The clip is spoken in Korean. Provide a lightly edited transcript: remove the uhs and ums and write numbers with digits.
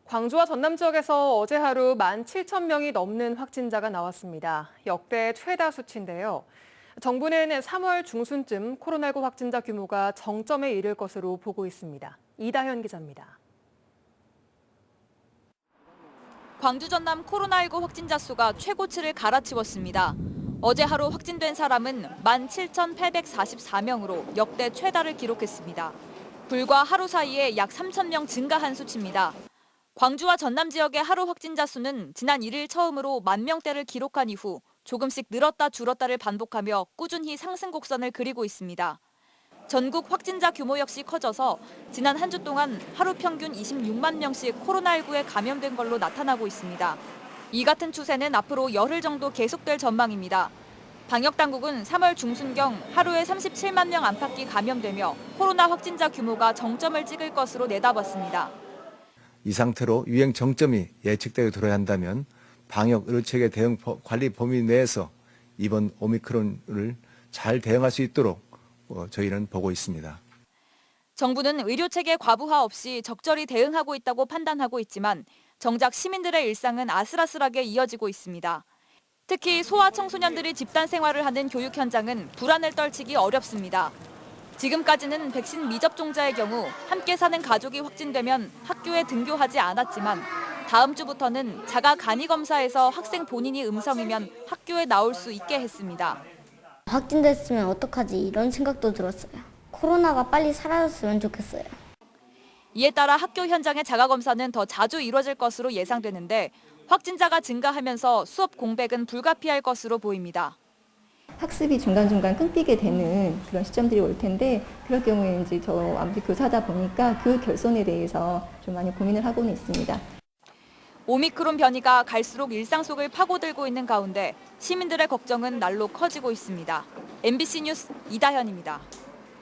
광주와 전남 지역에서 어제 하루 17,000명이 넘는 확진자가 나왔습니다. 역대 최다 수치인데요. 정부는 3월 중순쯤 코로나19 확진자 규모가 정점에 이를 것으로 보고 있습니다. 이다현 기자입니다. 광주 전남 코로나19 확진자 수가 최고치를 갈아치웠습니다. 어제 하루 확진된 사람은 17,844명으로 역대 최다를 기록했습니다. 불과 하루 사이에 약 3,000명 증가한 수치입니다. 광주와 전남 지역의 하루 확진자 수는 지난 1일 처음으로 10,000명대를 기록한 이후 조금씩 늘었다 줄었다를 반복하며 꾸준히 상승 곡선을 그리고 있습니다. 전국 확진자 규모 역시 커져서 지난 한 주 동안 하루 평균 26만 명씩 코로나19에 감염된 걸로 나타나고 있습니다. 이 같은 추세는 앞으로 열흘 정도 계속될 전망입니다. 방역당국은 3월 중순경 하루에 37만 명 안팎이 감염되며 코로나 확진자 규모가 정점을 찍을 것으로 내다봤습니다. 이 상태로 유행 정점이 예측되어 들어야 한다면 방역 의료체계 대응 관리 범위 내에서 이번 오미크론을 잘 대응할 수 있도록 저희는 보고 있습니다. 정부는 의료체계 과부하 없이 적절히 대응하고 있다고 판단하고 있지만 정작 시민들의 일상은 아슬아슬하게 이어지고 있습니다. 특히 소아 청소년들이 집단 생활을 하는 교육 현장은 불안을 떨치기 어렵습니다. 지금까지는 백신 미접종자의 경우 함께 사는 가족이 확진되면 학교에 등교하지 않았지만 다음 주부터는 자가 간이 검사에서 학생 본인이 음성이면 학교에 나올 수 있게 했습니다. 확진됐으면 어떡하지 이런 생각도 들었어요. 코로나가 빨리 사라졌으면 좋겠어요. 이에 따라 학교 현장의 자가 검사는 더 자주 이뤄질 것으로 예상되는데 확진자가 증가하면서 수업 공백은 불가피할 것으로 보입니다. 학습이 중간중간 끊기게 되는 그런 시점들이 올 텐데 그럴 경우에 이제 저 아무리 교사다 보니까 그 결손에 대해서 좀 많이 고민을 하고는 있습니다. 오미크론 변이가 갈수록 일상 속을 파고들고 있는 가운데 시민들의 걱정은 날로 커지고 있습니다. MBC 뉴스 이다현입니다.